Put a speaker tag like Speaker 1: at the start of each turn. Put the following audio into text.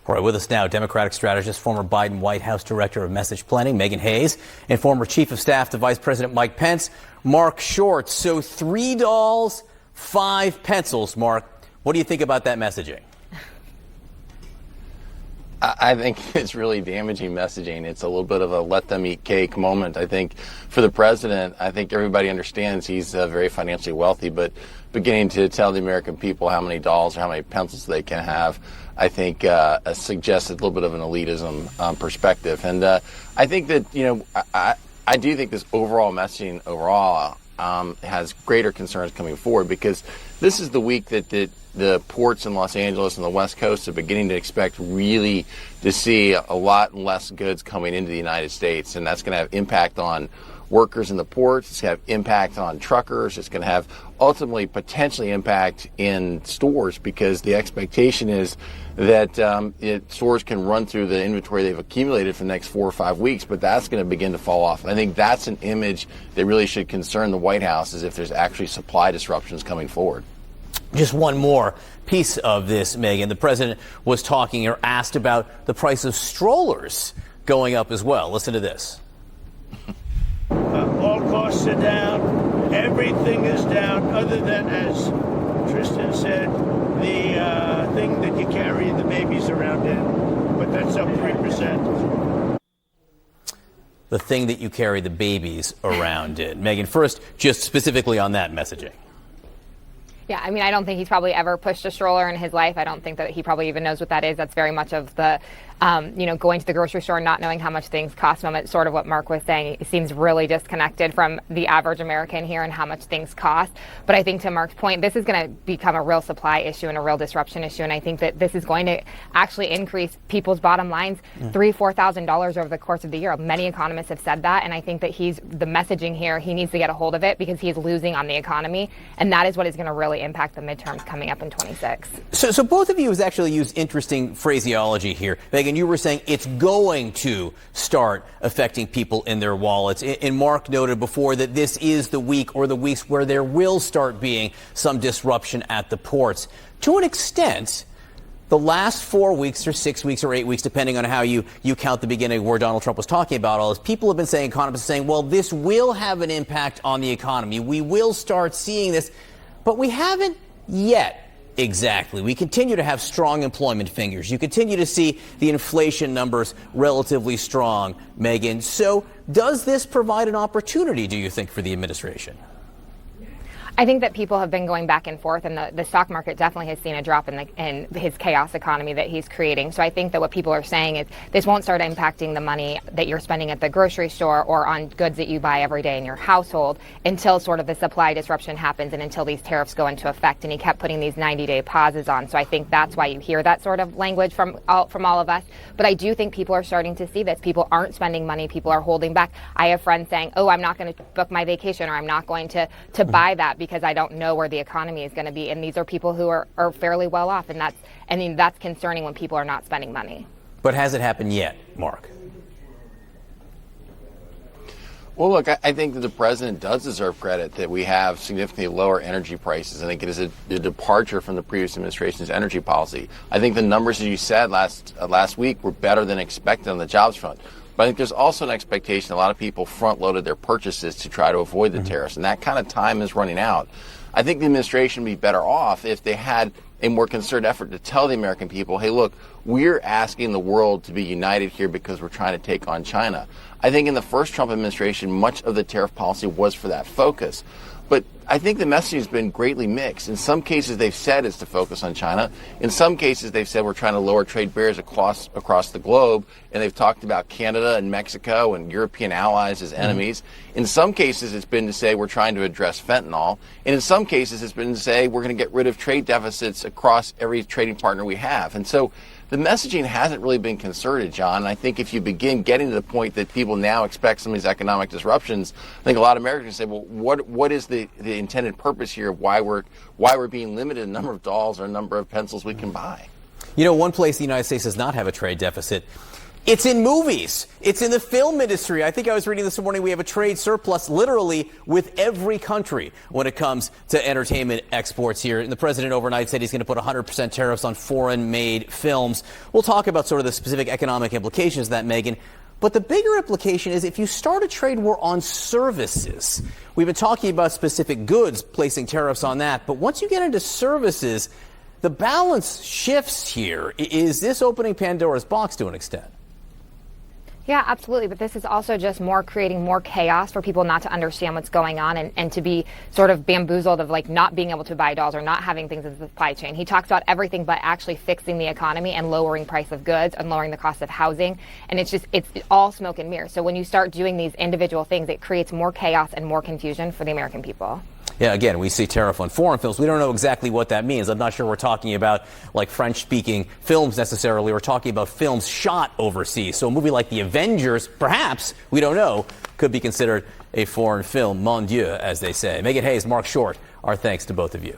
Speaker 1: All right, with us now, Democratic strategist, former Biden White House Director of Message Planning, Megan Hayes, and former Chief of Staff to Vice President Mike Pence, Marc Short. So $3, 5 pencils, Marc. What do you think about that messaging?
Speaker 2: I think it's really damaging messaging. It's a little bit of a let them eat cake moment. I think for the president, I think everybody understands he's very financially wealthy, but beginning to tell the American people how many dolls or how many pencils they can have, I think suggests a little bit of an elitism perspective. And I think that, I do think this overall messaging has greater concerns coming forward, because this is the week that the ports in Los Angeles and the West Coast are beginning to expect really to see a lot less goods coming into the United States. And that's going to have impact on workers in the ports. It's going to have impact on truckers. It's going to have ultimately potentially impact in stores, because the expectation is that stores can run through the inventory they've accumulated for the next 4 or 5 weeks, but that's going to begin to fall off. And I think that's an image that really should concern the White House, is if there's actually supply disruptions coming forward.
Speaker 1: Just one more piece of this, Megan. The president was talking or asked about the price of strollers going up as well. Listen to this.
Speaker 3: All costs are down. Everything is down, other than, as Tristan said, the thing that you carry the babies around in. But that's up 3%.
Speaker 1: The thing that you carry the babies around in. Megan, first, just specifically on that messaging.
Speaker 4: Yeah, I mean, I don't think he's probably ever pushed a stroller in his life. I don't think that he probably even knows what that is. That's very much of the, going to the grocery store and not knowing how much things cost moment. Sort of what Marc was saying. It seems really disconnected from the average American here and how much things cost. But I think to Marc's point, this is going to become a real supply issue and a real disruption issue. And I think that this is going to actually increase people's bottom lines $3,000, $4,000 over the course of the year. Many economists have said that. And I think that the messaging here, he needs to get a hold of it, because he's losing on the economy. And that is what is going to really impact the midterms coming up in 26.
Speaker 1: So both of you have actually used interesting phraseology here. Megan, you were saying it's going to start affecting people in their wallets. And Marc noted before that this is the week or the weeks where there will start being some disruption at the ports. To an extent, the last 4 weeks or 6 weeks or 8 weeks, depending on how you count the beginning where Donald Trump was talking about all this, people have been saying, economists saying, well, this will have an impact on the economy. We will start seeing this. But we haven't yet exactly. We continue to have strong employment figures. You continue to see the inflation numbers relatively strong, Megan. So does this provide an opportunity, do you think, for the administration?
Speaker 4: I think that people have been going back and forth, and the stock market definitely has seen a drop in his chaos economy that he's creating. So I think that what people are saying is this won't start impacting the money that you're spending at the grocery store or on goods that you buy every day in your household until sort of the supply disruption happens and until these tariffs go into effect. And he kept putting these 90-day pauses on. So I think that's why you hear that sort of language from all of us. But I do think people are starting to see this. People aren't spending money. People are holding back. I have friends saying, oh, I'm not going to book my vacation, or I'm not going to buy that because I don't know where the economy is going to be. And these are people who are fairly well off. And that's concerning when people are not spending money.
Speaker 1: But has it happened yet, Marc?
Speaker 2: Well, look, I think that the president does deserve credit that we have significantly lower energy prices. I think it is a departure from the previous administration's energy policy. I think the numbers, as you said last week, were better than expected on the jobs front. But I think there's also an expectation a lot of people front-loaded their purchases to try to avoid the tariffs, and that kind of time is running out. I think the administration would be better off if they had a more concerted effort to tell the American people, hey, look, we're asking the world to be united here because we're trying to take on China. I think in the first Trump administration, much of the tariff policy was for that focus. But I think the message has been greatly mixed. In some cases, they've said it's to focus on China. In some cases, they've said we're trying to lower trade barriers across the globe. And they've talked about Canada and Mexico and European allies as enemies. In some cases, it's been to say we're trying to address fentanyl. And in some cases, it's been to say we're going to get rid of trade deficits across every trading partner we have. And so the messaging hasn't really been concerted, John. And I think if you begin getting to the point that people now expect some of these economic disruptions, I think a lot of Americans say, well, what is the intended purpose here of why we're being limited in the number of dolls or number of pencils we can buy?
Speaker 1: You know, one place the United States does not have a trade deficit It's in movies. It's in the film industry. I think I was reading this morning we have a trade surplus literally with every country when it comes to entertainment exports here. And the president overnight said he's going to put 100% tariffs on foreign-made films. We'll talk about sort of the specific economic implications of that, Megan. But the bigger implication is if you start a trade war on services, we've been talking about specific goods, placing tariffs on that. But once you get into services, the balance shifts here. Is this opening Pandora's box to an extent?
Speaker 4: Yeah, absolutely. But this is also just creating more chaos for people not to understand what's going on and to be sort of bamboozled of like not being able to buy dolls or not having things in the supply chain. He talks about everything but actually fixing the economy and lowering price of goods and lowering the cost of housing. And it's all smoke and mirrors. So when you start doing these individual things, it creates more chaos and more confusion for the American people.
Speaker 1: Yeah, again, we see tariff on foreign films. We don't know exactly what that means. I'm not sure we're talking about like French-speaking films necessarily. We're talking about films shot overseas. So a movie like The Avengers, perhaps, we don't know, could be considered a foreign film. Mon Dieu, as they say. Megan Hayes, Marc Short, our thanks to both of you.